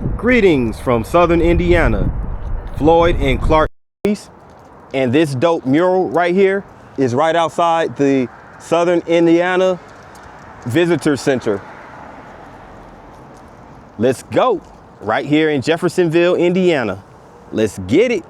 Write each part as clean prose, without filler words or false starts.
Greetings from Southern Indiana, Floyd and Clark. And this dope mural right here is right outside the Southern Indiana Visitor Center. Let's go. Right here in Jeffersonville, Indiana. Let's get it.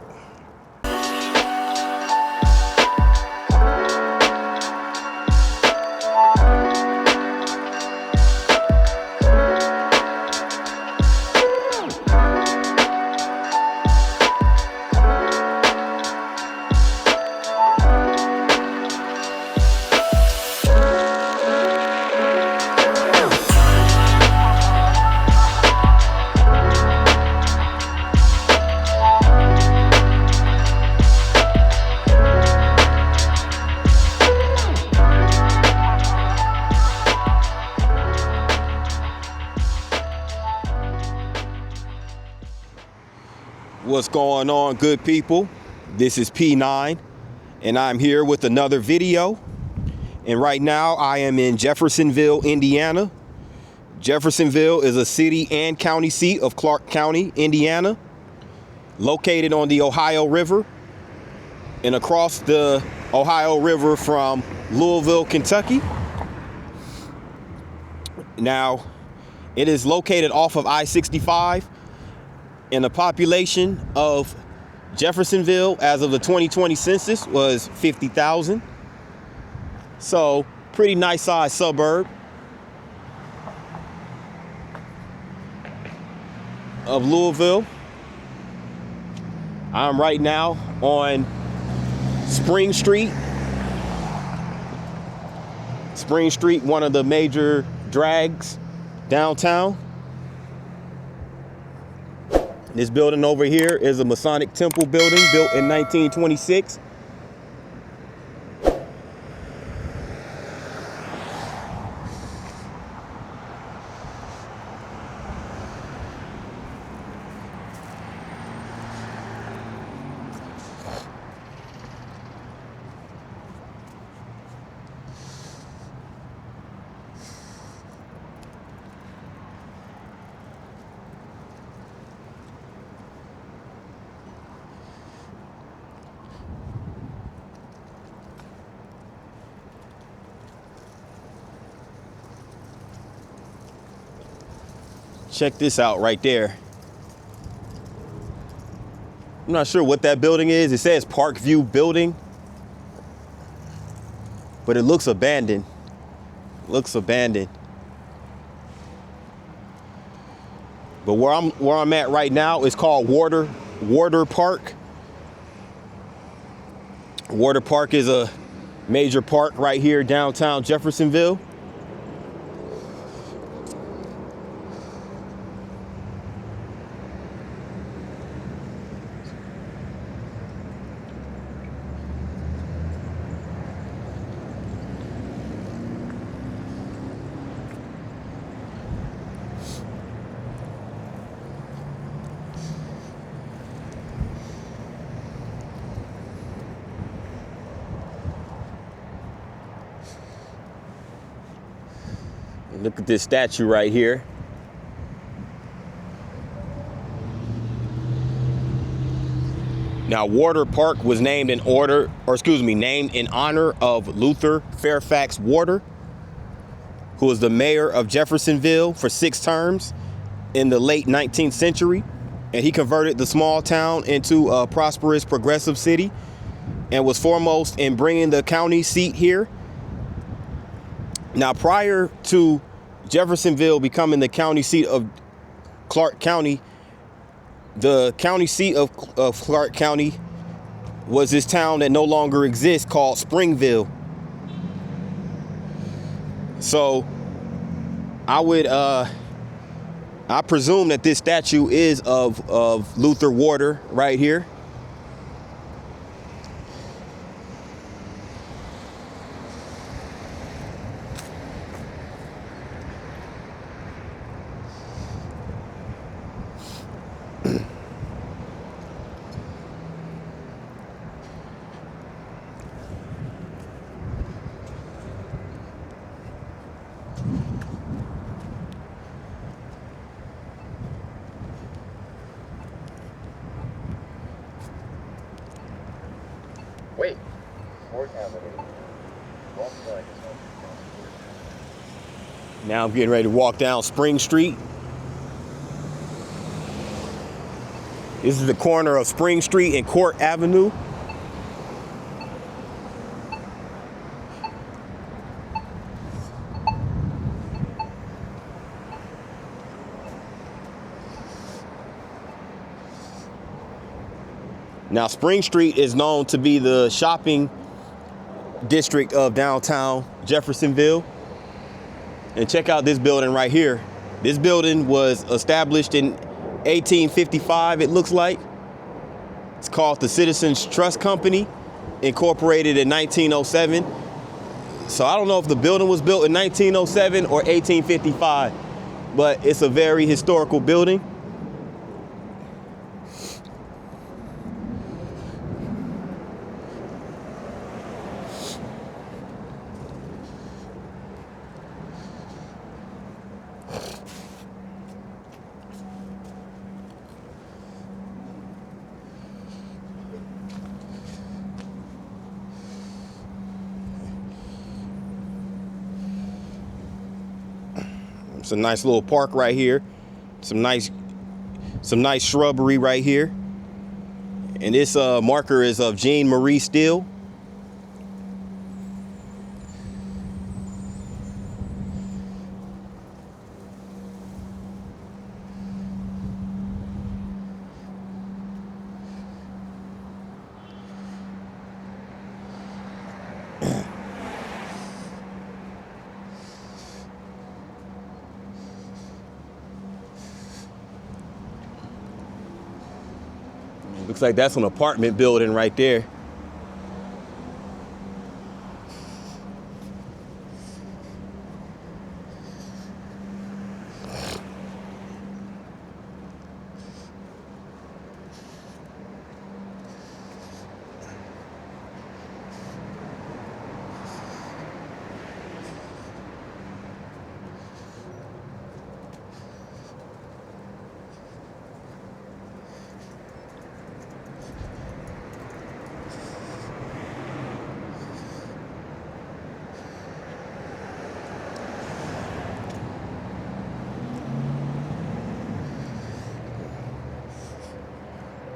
What's going on, good people? This is P9 and I'm here with another video. And right now I am in Jeffersonville, Indiana. Jeffersonville is a city and county seat of Clark County, Indiana, located on the Ohio River and across the Ohio River from Louisville, Kentucky. Now, it is located off of I-65. And the population of Jeffersonville as of the 2020 census was 50,000. So pretty nice sized suburb of Louisville. I'm right now on Spring Street. Spring Street, one of the major drags downtown. This building over here is a Masonic temple building built in 1926. Check this out right there. I'm not sure what that building is. It says Parkview Building, but it looks abandoned. Looks abandoned. But where I'm at right now is called Water Park. Water Park is a major park right here downtown Jeffersonville. Look at this statue right here. Now, Water Park was named in honor of Luther Fairfax Water, who was the mayor of Jeffersonville for 6 terms in the late 19th century. And he converted the small town into a prosperous, progressive city and was foremost in bringing the county seat here. Now, prior to Jeffersonville becoming the county seat of Clark County, the county seat of Clark County was this town that no longer exists called Springville. So I presume that this statue is of Luther Water right here. Now I'm getting ready to walk down Spring Street. This is the corner of Spring Street and Court Avenue. Now, Spring Street is known to be the shopping district of downtown Jeffersonville. And check out this building right here. This building was established in 1855, it looks like. It's called the Citizens Trust Company, incorporated in 1907. So I don't know if the building was built in 1907 or 1855, but it's a very historical building. It's a nice little park right here. Some nice shrubbery right here. And this marker is of Jean Marie Steele. Looks like that's an apartment building right there.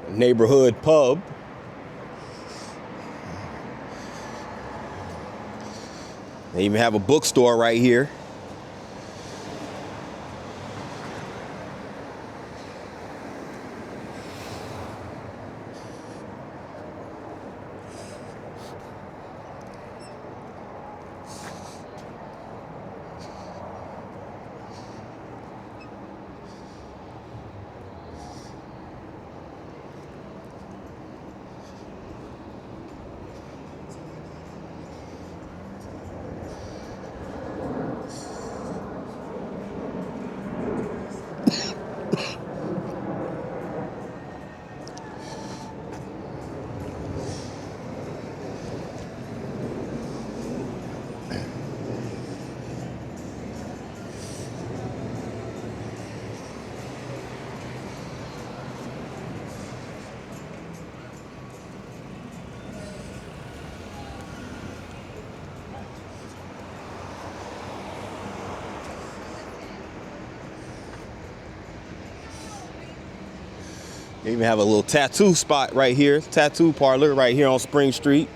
Neighborhood pub. They even have a bookstore right here. They even have a little tattoo spot right here, tattoo parlor right here on Spring Street.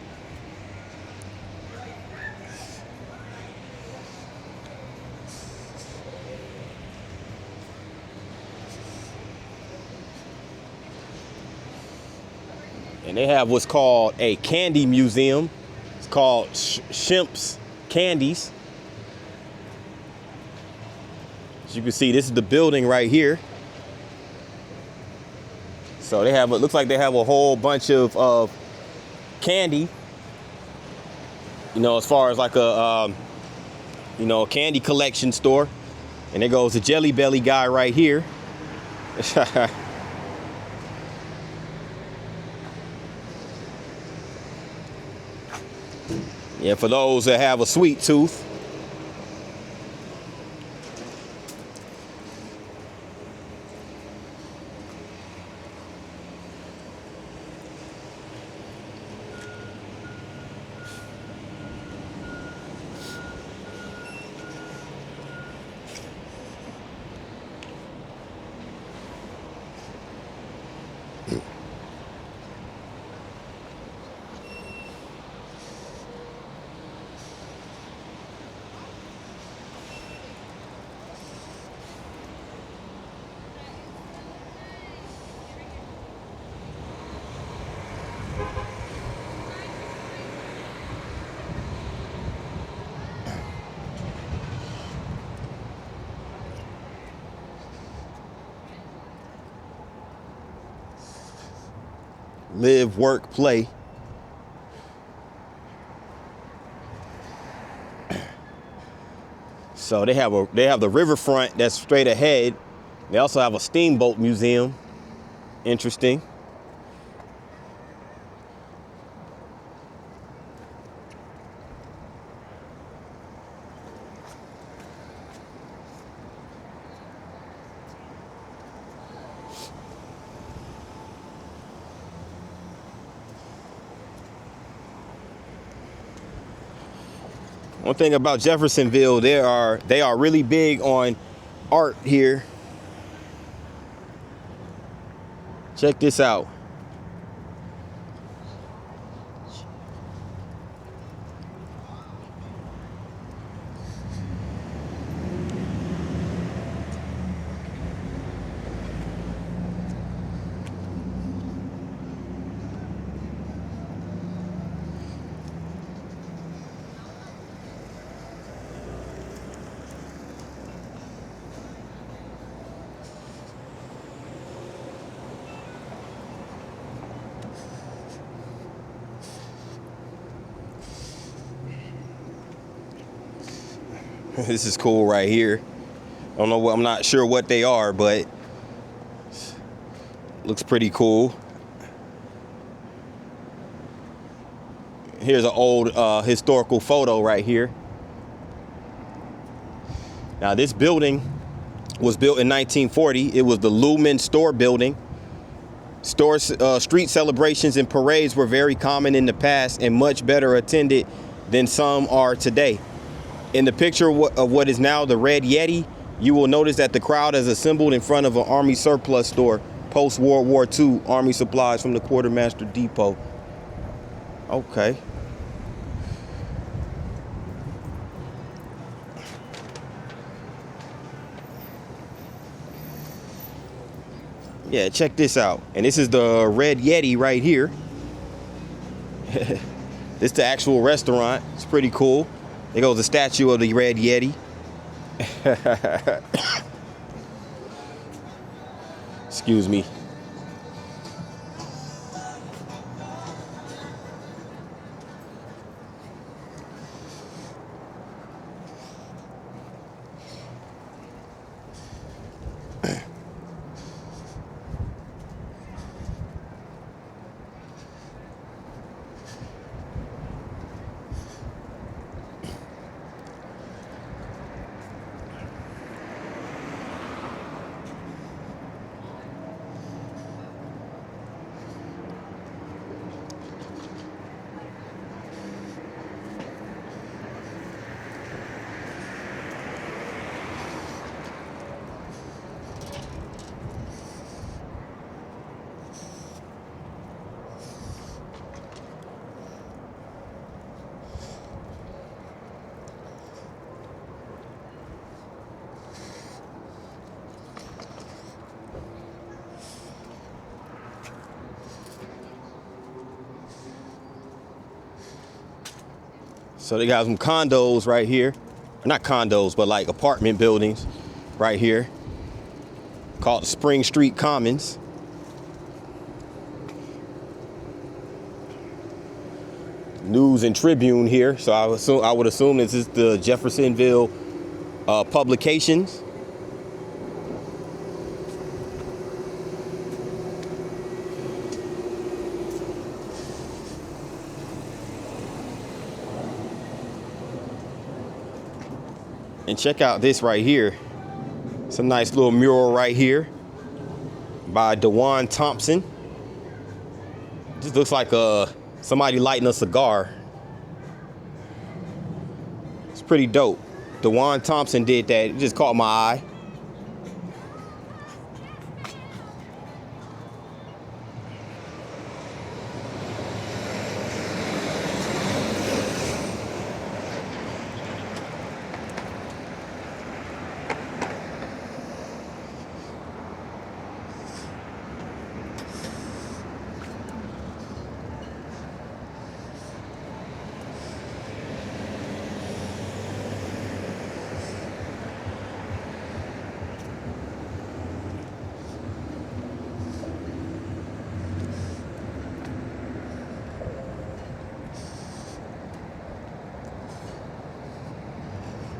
And they have what's called a candy museum. It's called Shemp's Candies. As you can see, this is the building right here. So they have, it looks like they have a whole bunch of candy, you know, as far as like a, you know, a candy collection store. And there goes the Jelly Belly guy right here. Yeah, for those that have a sweet tooth. Live, work, play. So they have the riverfront that's straight ahead. They also have a steamboat museum. Interesting. One thing about Jeffersonville, they are really big on art here. Check this out. This is cool right here. I don't know what, I'm not sure what they are, but looks pretty cool. Here's an old historical photo right here. Now this building was built in 1940. It was the Lumen Store building. Street celebrations and parades were very common in the past and much better attended than some are today. In the picture of what is now the Red Yeti, you will notice that the crowd is assembled in front of an Army surplus store, post-World War II, Army supplies from the Quartermaster Depot. Okay. Yeah, check this out. And this is the Red Yeti right here. This is the actual restaurant. It's pretty cool. There goes the statue of the Red Yeti. Excuse me. So they got some condos right here. Not condos, but like apartment buildings right here called Spring Street Commons. News and Tribune here. So I would assume this is the Jeffersonville publications. And check out this right here. It's a nice little mural right here by DeJuan Thompson. Just looks like somebody lighting a cigar. It's pretty dope. DeJuan Thompson did that. It just caught my eye.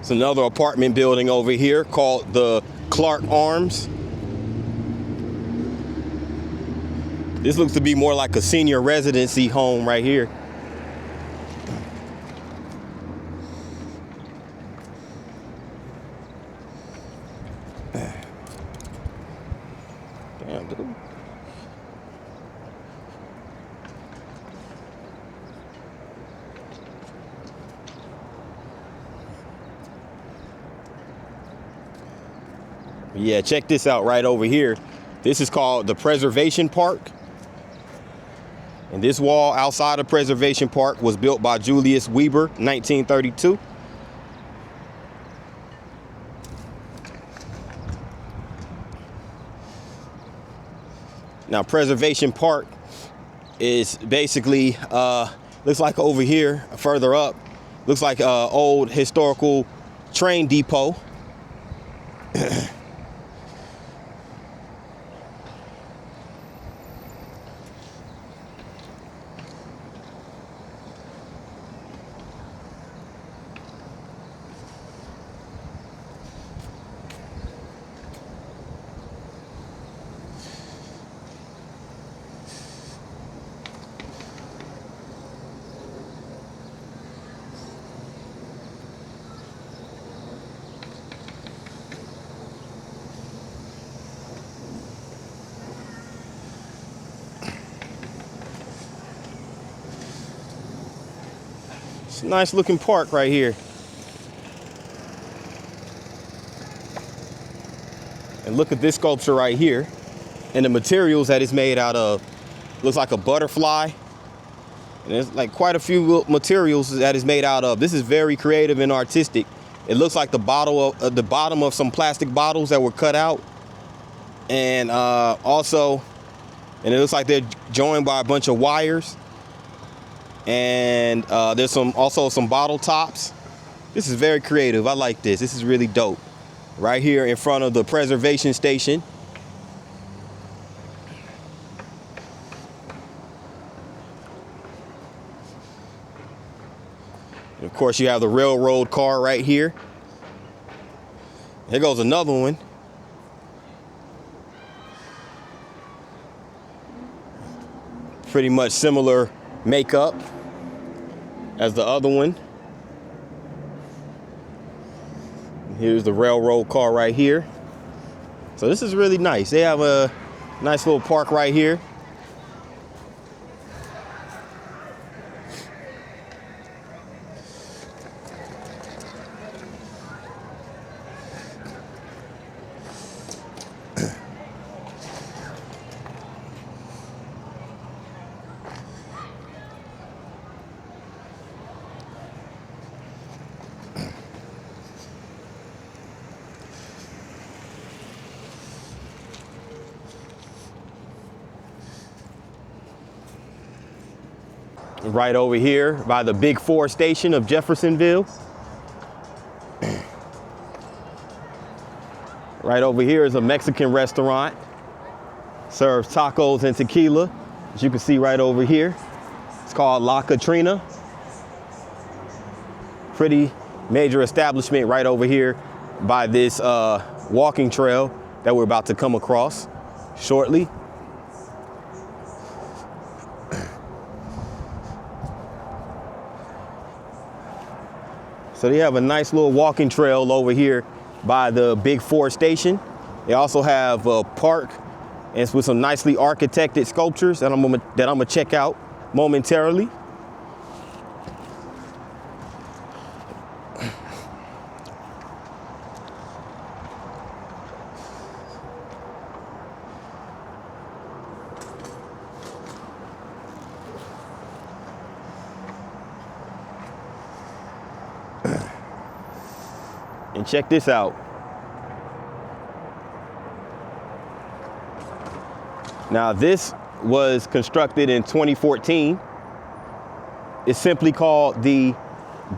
It's another apartment building over here called the Clark Arms. This looks to be more like a senior residency home right here. Damn, dude. Yeah, check this out right over here. This is called the Preservation Park. And this wall outside of Preservation Park was built by Julius Weber, 1932. Now, Preservation Park is basically, looks like over here, further up, looks like an old historical train depot. It's a nice looking park right here. And look at this sculpture right here. And the materials that it's made out of. Looks like a butterfly. And there's like quite a few materials that it's made out of. This is very creative and artistic. It looks like the bottom of some plastic bottles that were cut out. And also, and it looks like they're joined by a bunch of wires. And there's also some bottle tops. This is very creative. I like this. This is really dope. Right here in front of the preservation station. And of course, you have the railroad car right here. Here goes another one. Pretty much similar makeup as the other one. Here's the railroad car right here. So this is really nice. They have a nice little park right here. Right over here by the Big 4 station of Jeffersonville. Right over here is a Mexican restaurant. Serves tacos and tequila, as you can see right over here. It's called La Catrina. Pretty major establishment right over here by this walking trail that we're about to come across shortly. So they have a nice little walking trail over here by the Big 4 station. They also have a park, and it's with some nicely architected sculptures that I'm gonna check out momentarily. And check this out. Now this was constructed in 2014. It's simply called the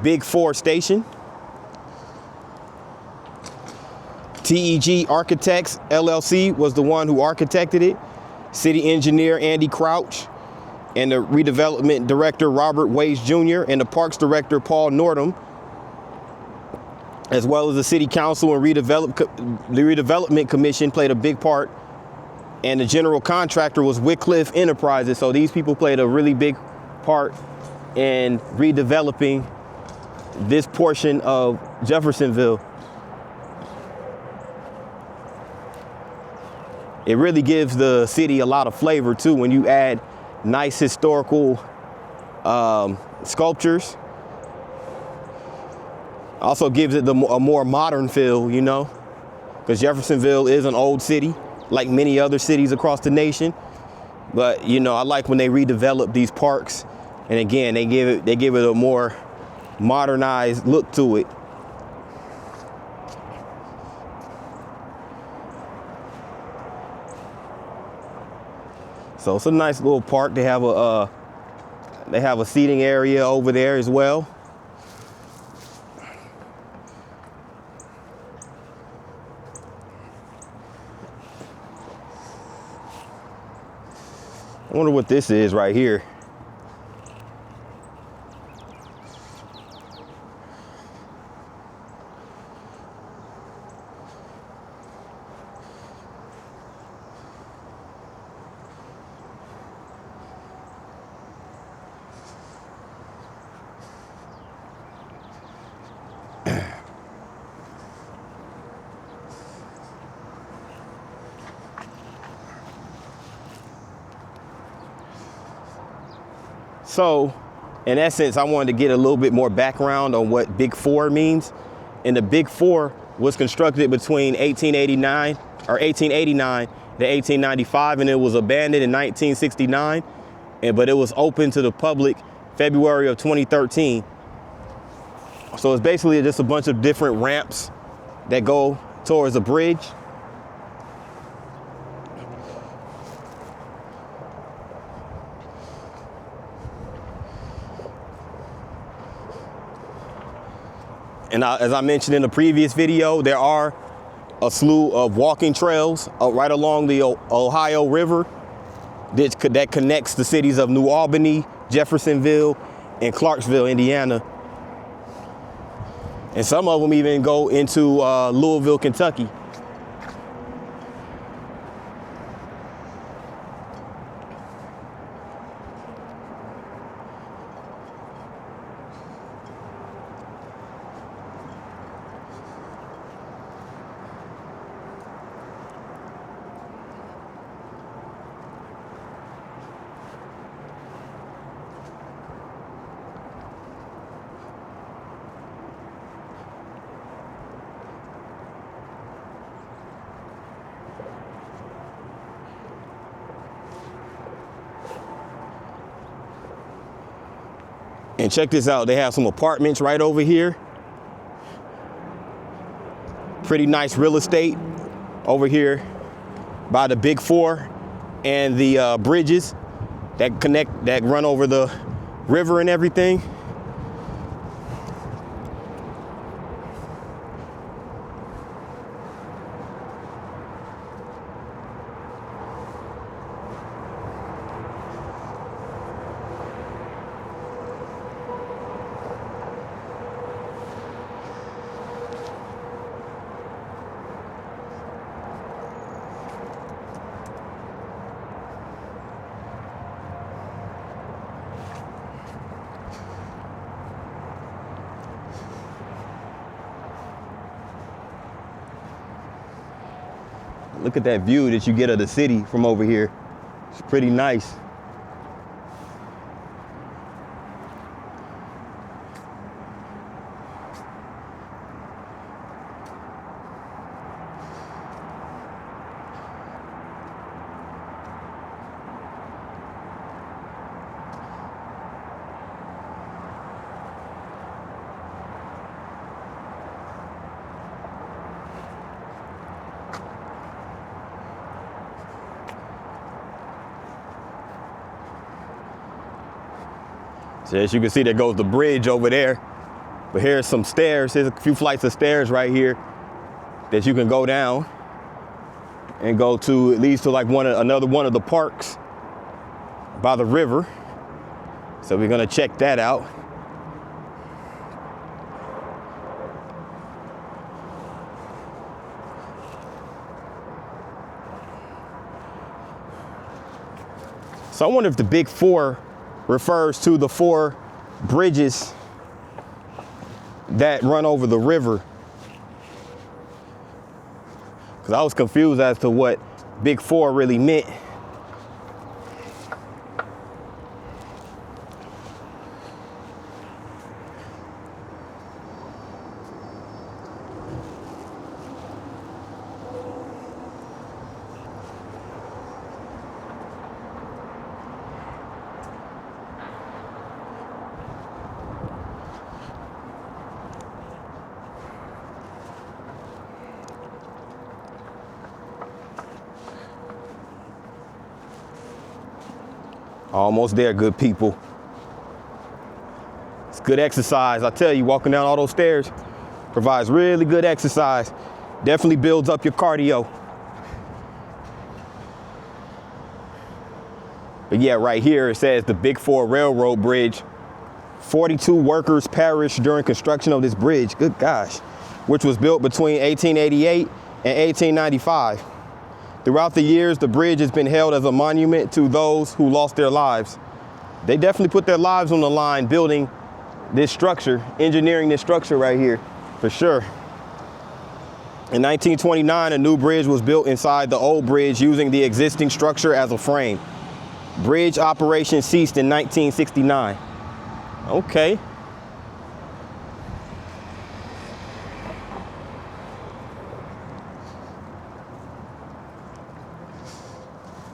Big 4 Station. TEG Architects LLC was the one who architected it. City engineer Andy Crouch and the redevelopment director Robert Ways Jr. and the parks director Paul Nordham as well as the city council and the redevelopment commission played a big part. And the general contractor was Wycliffe Enterprises. So these people played a really big part in redeveloping this portion of Jeffersonville. It really gives the city a lot of flavor too when you add nice historical sculptures. Also gives it a more modern feel, you know, because Jeffersonville is an old city, like many other cities across the nation. But, you know, I like when they redevelop these parks. And again, they give it a more modernized look to it. So it's a nice little park. They have a seating area over there as well. I wonder what this is right here. So, in essence, I wanted to get a little bit more background on what Big Four means. And the Big Four was constructed between 1889 to 1895, and it was abandoned in 1969. But it was open to the public February of 2013. So it's basically just a bunch of different ramps that go towards a bridge. And as I mentioned in the previous video, there are a slew of walking trails right along the Ohio River that connects the cities of New Albany, Jeffersonville, and Clarksville, Indiana. And some of them even go into Louisville, Kentucky. And check this out, they have some apartments right over here. Pretty nice real estate over here by the Big Four and the bridges that run over the river and everything. Look at that view that you get of the city from over here. It's pretty nice. So as you can see, there goes the bridge over there. But here's some stairs. There's a few flights of stairs right here that you can go down and go to. It leads to like another one of the parks by the river. So we're gonna check that out. So I wonder if the Big Four refers to the 4 bridges that run over the river. Because I was confused as to what Big Four really meant. Almost there, good people. It's good exercise. I tell you, walking down all those stairs provides really good exercise. Definitely builds up your cardio. But yeah, right here it says the Big Four Railroad Bridge. 42 workers perished during construction of this bridge. Good gosh. Which was built between 1888 and 1895. Throughout the years, the bridge has been held as a monument to those who lost their lives. They definitely put their lives on the line building this structure, engineering this structure right here, for sure. In 1929, a new bridge was built inside the old bridge using the existing structure as a frame. Bridge operation ceased in 1969. Okay.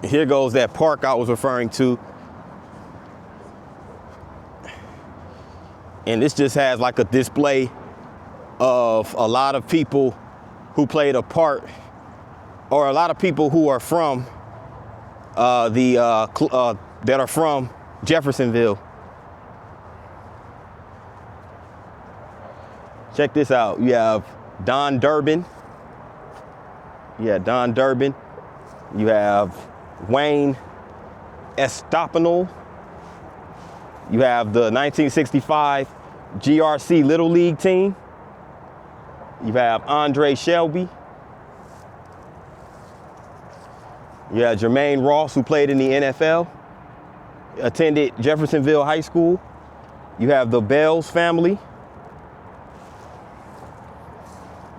Here goes that park I was referring to. And this just has like a display of a lot of people who played a part, or a lot of people who are from that are from Jeffersonville. Check this out. You have Don Durbin. Yeah, Don Durbin. You have Wayne Estopinal. You have the 1965 GRC Little League team. You have Andre Shelby. You have Jermaine Ross, who played in the NFL, attended Jeffersonville High School. You have the Bells family.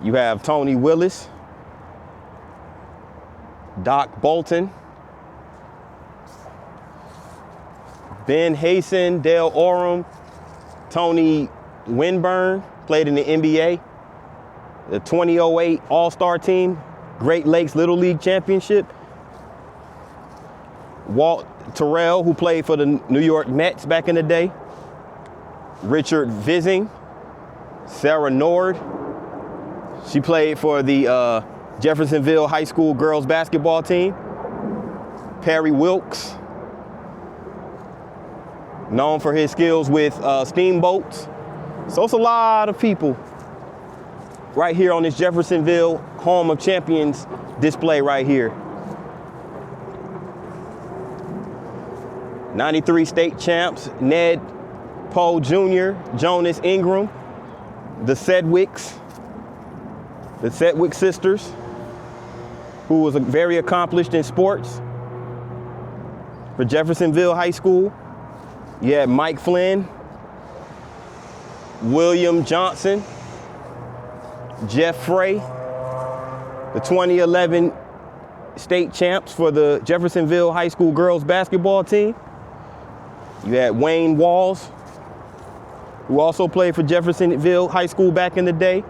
You have Tony Willis, Doc Bolton, Ben Hasen, Dale Oram, Tony Winburn, played in the NBA, the 2008 All-Star team, Great Lakes Little League Championship. Walt Terrell, who played for the New York Mets back in the day. Richard Vizing, Sarah Nord. She played for the Jeffersonville High School girls basketball team. Perry Wilkes, known for his skills with steamboats. So it's a lot of people right here on this Jeffersonville Home of Champions display right here. 93 state champs, Ned Poe Jr., Jonas Ingram, the Sedgwick sisters, who was very accomplished in sports for Jeffersonville High School. You had Mike Flynn, William Johnson, Jeff Frey, the 2011 state champs for the Jeffersonville High School girls basketball team. You had Wayne Walls, who also played for Jeffersonville High School back in the day.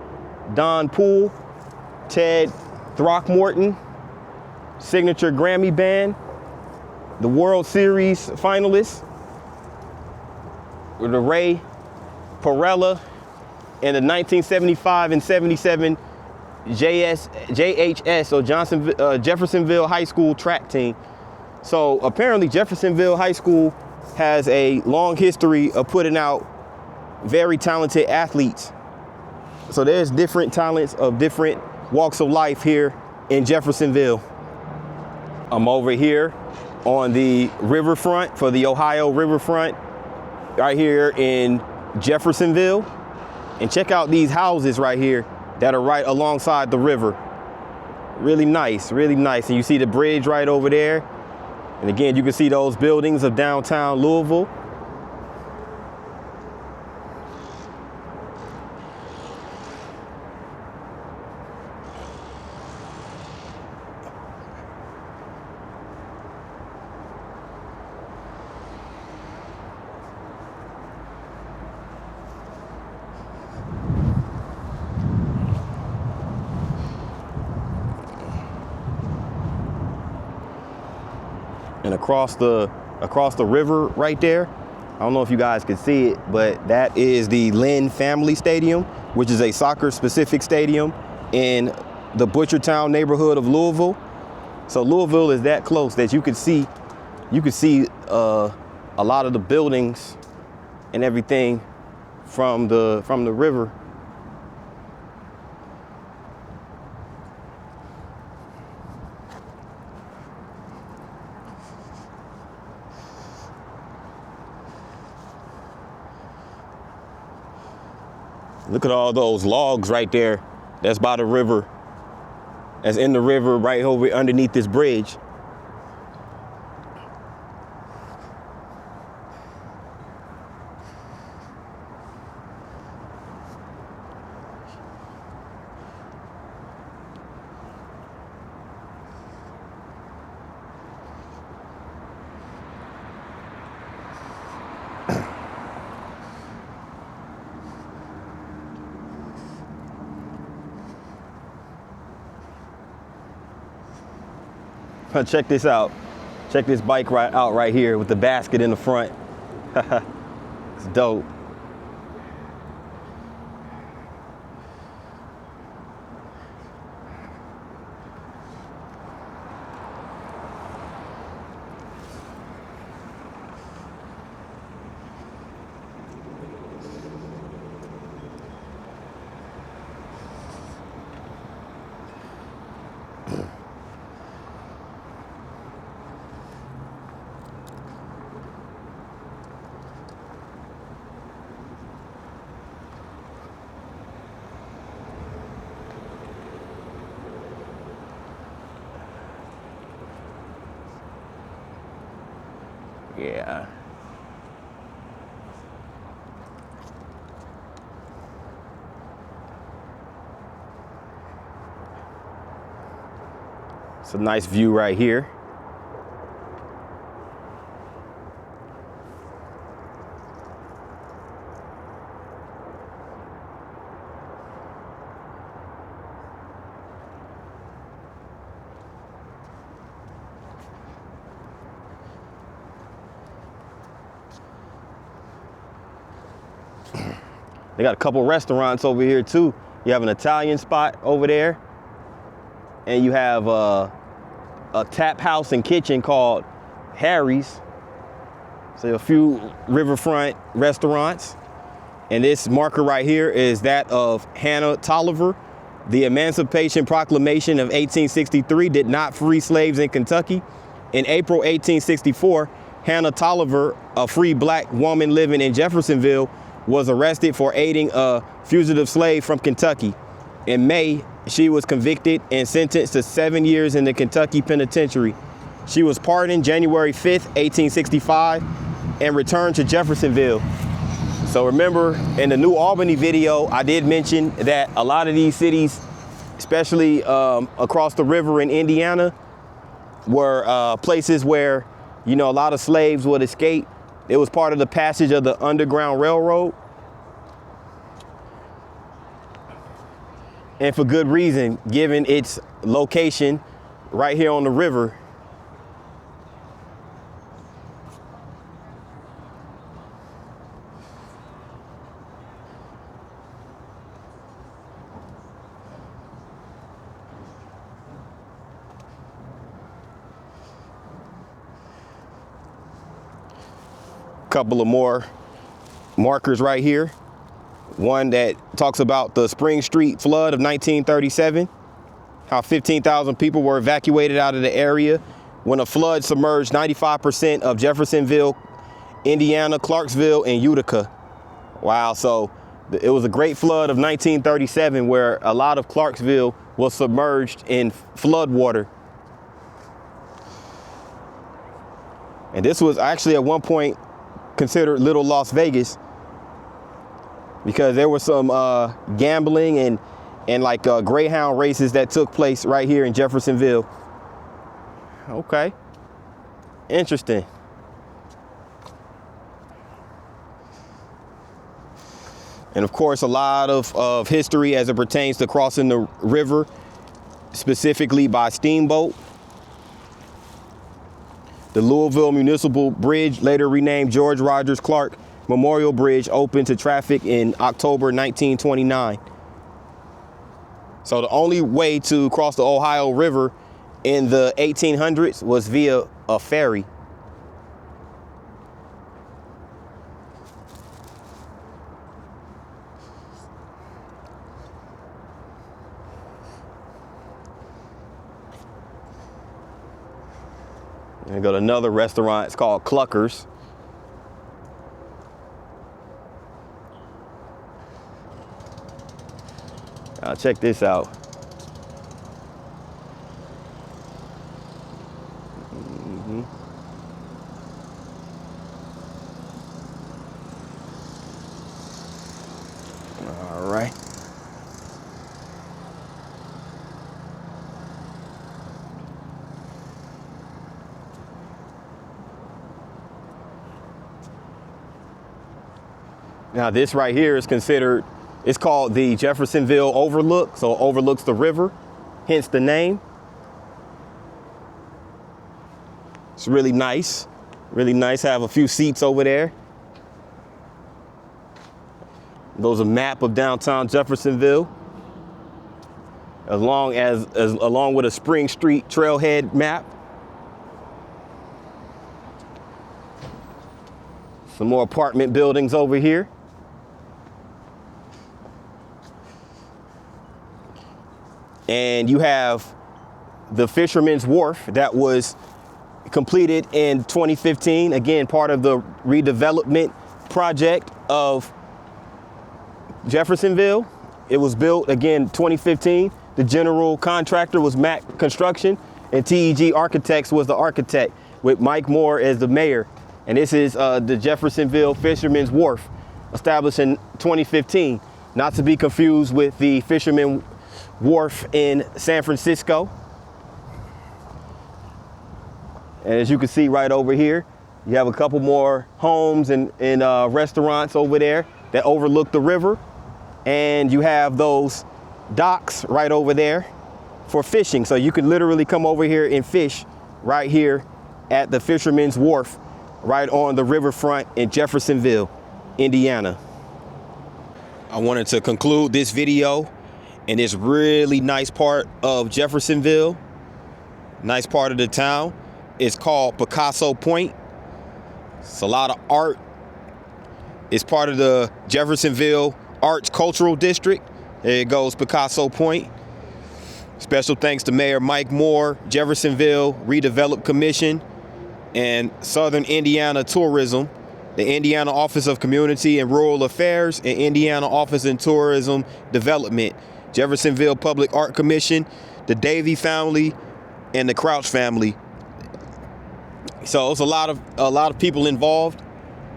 Don Poole, Ted Throckmorton, signature Grammy band, the World Series finalists, with the Ray Perella, and the 1975 and 77 JHS, or Jeffersonville High School track team. So apparently Jeffersonville High School has a long history of putting out very talented athletes. So there's different talents of different walks of life here in Jeffersonville. I'm over here on the riverfront, for the Ohio riverfront, right here in Jeffersonville. And check out these houses right here that are right alongside the river. Really nice, really nice. And you see the bridge right over there. And again, you can see those buildings of downtown Louisville. And across the river right there, I don't know if you guys can see it, but that is the Lynn Family Stadium, which is a soccer specific stadium in the Butchertown neighborhood of Louisville. So Louisville is that close that you could see a lot of the buildings and everything from the river. Look at all those logs right there. That's by the river. That's in the river right over underneath this bridge. Check this out. Check this bike out right here with the basket in the front. It's dope. Yeah. It's a nice view right here. They got a couple restaurants over here too. You have an Italian spot over there, and you have a tap house and kitchen called Harry's. So a few riverfront restaurants. And this marker right here is that of Hannah Tolliver. The Emancipation Proclamation of 1863 did not free slaves in Kentucky. In April 1864, Hannah Tolliver, a free black woman living in Jeffersonville, was arrested for aiding a fugitive slave from Kentucky. In May, she was convicted and sentenced to 7 years in the Kentucky penitentiary. She was pardoned January 5th, 1865, and returned to Jeffersonville. So remember, in the New Albany video, I did mention that a lot of these cities, especially across the river in Indiana, were places where, you know, a lot of slaves would escape. It was part of the passage of the Underground Railroad. And for good reason, given its location right here on the river. Couple of more markers right here. One that talks about the Spring Street flood of 1937, how 15,000 people were evacuated out of the area when a flood submerged 95% of Jeffersonville, Indiana, Clarksville, and Utica. Wow, so it was a great flood of 1937 where a lot of Clarksville was submerged in flood water. And this was actually at one point considered Little Las Vegas, because there was some gambling and like greyhound races that took place right here in Jeffersonville. Okay, interesting. And of course, a lot of history as it pertains to crossing the river, specifically by steamboat. The Louisville Municipal Bridge, later renamed George Rogers Clark Memorial Bridge, opened to traffic in October 1929. So the only way to cross the Ohio River in the 1800s was via a ferry. And go to another restaurant. It's called Clucker's. Check this out. All right. Now this right here is considered, it's called the Jeffersonville Overlook, so it overlooks the river, hence the name. It's really nice, have a few seats over there. There's a map of downtown Jeffersonville, along with a Spring Street trailhead map. Some more apartment buildings over here. And you have the Fisherman's Wharf that was completed in 2015. Again, part of the redevelopment project of Jeffersonville. It was built again 2015. The general contractor was Mack Construction, and TEG Architects was the architect, with Mike Moore as the mayor. And this is the Jeffersonville Fisherman's Wharf, established in 2015, not to be confused with the Fisherman Wharf in San Francisco. And as you can see right over here, you have a couple more homes and restaurants over there that overlook the river. And you have those docks right over there for fishing. So you can literally come over here and fish right here at the Fisherman's Wharf, right on the riverfront in Jeffersonville, Indiana. I wanted to conclude this video in this really nice part of Jeffersonville, nice part of the town. It's called Picasso Point. It's a lot of art. It's part of the Jeffersonville Arts Cultural District. There it goes, Picasso Point. Special thanks to Mayor Mike Moore, Jeffersonville Redevelopment Commission, and Southern Indiana Tourism, the Indiana Office of Community and Rural Affairs, and Indiana Office of Tourism Development, Jeffersonville Public Art Commission, the Davy family, and the Crouch family. So it's a lot of people involved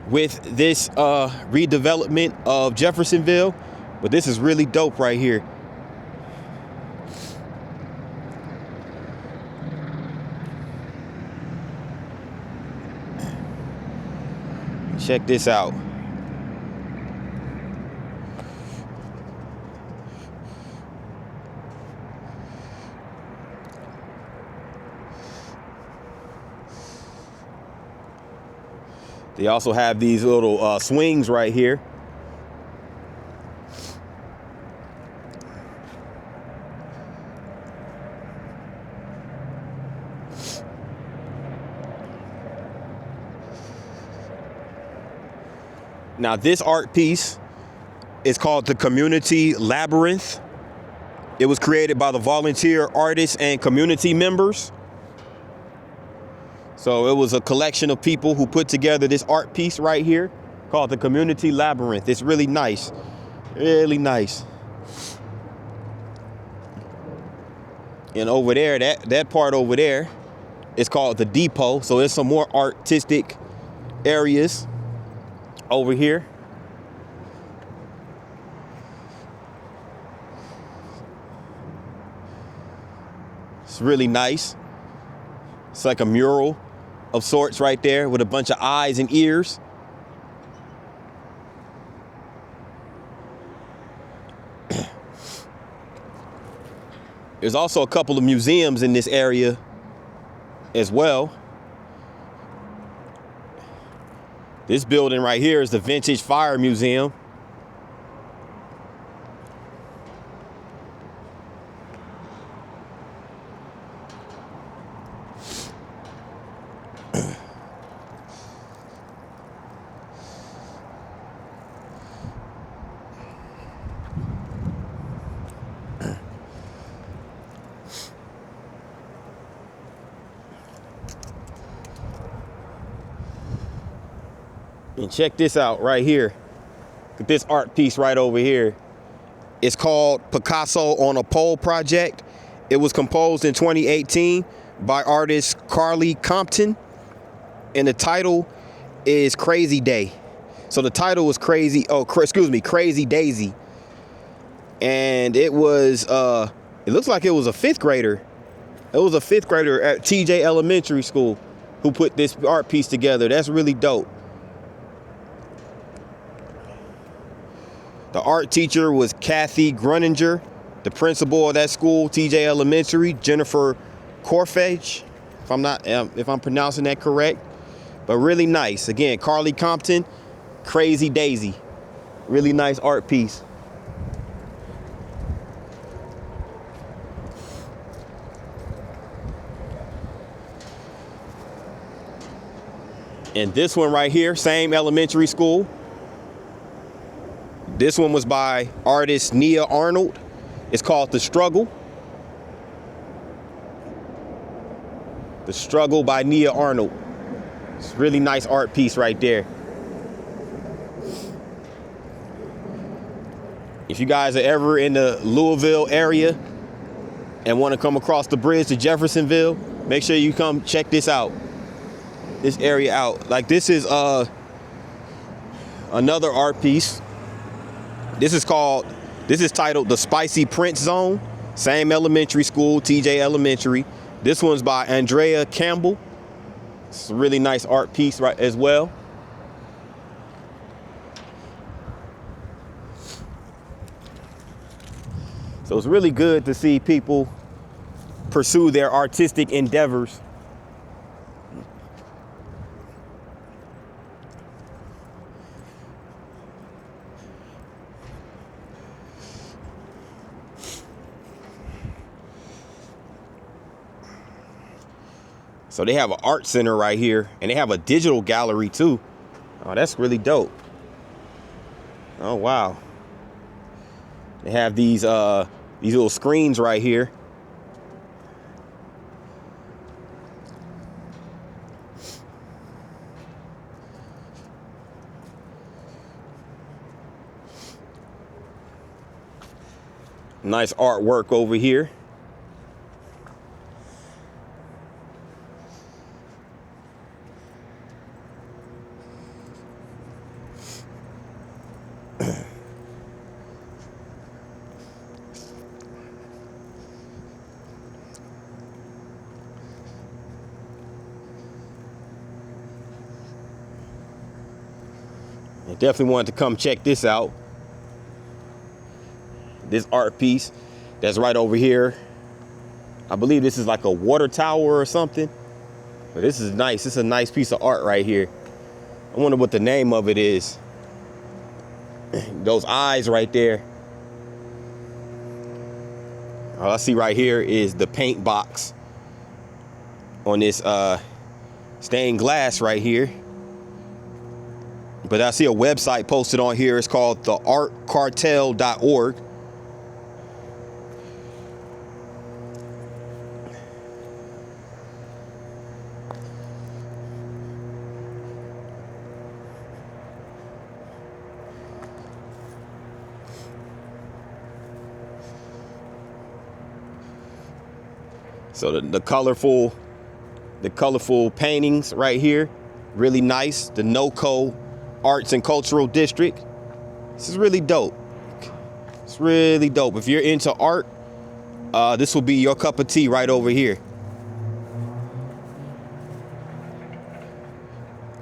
with this redevelopment of Jeffersonville, but this is really dope right here. Check this out. They also have these little swings right here. Now this art piece is called the Community Labyrinth. It was created by the volunteer artists and community members. So it was a collection of people who put together this art piece right here called the Community Labyrinth. It's really nice, really nice. And over there, that part over there It's called the Depot. So there's some more artistic areas over here. It's really nice. It's like a mural of sorts right there with a bunch of eyes and ears. There's also a couple of museums in this area as well. This building right here is the Vintage Fire Museum. And check this out right here. Look at this art piece right over here. It's called Picasso on a Pole Project. It was composed in 2018 by artist Carly Compton. And the title is Crazy Day. So the title was Crazy Daisy. And it was, it looks like it was a fifth grader. It was a fifth grader at TJ Elementary School who put this art piece together. That's really dope. The art teacher was Kathy Gruninger. The principal of that school, TJ Elementary, Jennifer Corfage, if I'm pronouncing that correct. But really nice. Again, Carly Compton, Crazy Daisy. Really nice art piece. And this one right here, same elementary school. This one was by artist Nia Arnold. It's called The Struggle. The Struggle by Nia Arnold. It's a really nice art piece right there. If you guys are ever in the Louisville area and want to come across the bridge to Jeffersonville, make sure you come check this out. This area out. Like this is another art piece. This is titled The Spicy Prince Zone. Same elementary school, TJ Elementary. This one's by Andrea Campbell. It's a really nice art piece right as well. So it's really good to see people pursue their artistic endeavors. So they have an art center right here, and they have a digital gallery too. Oh, that's really dope. Oh, wow. They have these little screens right here. Nice artwork over here. I definitely wanted to come check this out. This art piece that's right over here. I believe this is like a water tower or something. But this is nice. This is a nice piece of art right here. I wonder what the name of it is. Those eyes right there. All I see right here is the paint box on this stained glass right here. But I see a website posted on here. It's called theartcartel.org. So the colorful the colorful paintings right here. Really nice. The NoCo Arts and Cultural District. This is really dope. It's really dope. If you're into art, this will be your cup of tea right over here.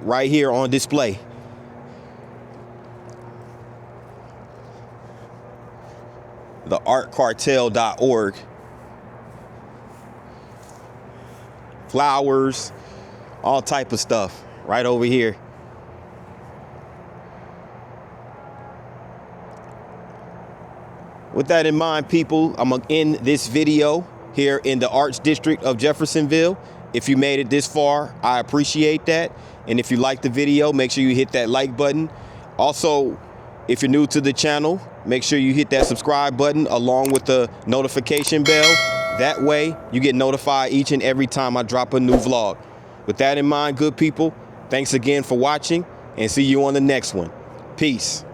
Right here on display. theartcartel.org. Flowers, all type of stuff right over here. With that in mind, people, I'm gonna end this video here in the Arts District of Jeffersonville. If you made it this far, I appreciate that. And if you liked the video, make sure you hit that like button. Also, if you're new to the channel, make sure you hit that subscribe button along with the notification bell. That way you get notified each and every time I drop a new vlog. With that in mind, good people, thanks again for watching and see you on the next one. Peace.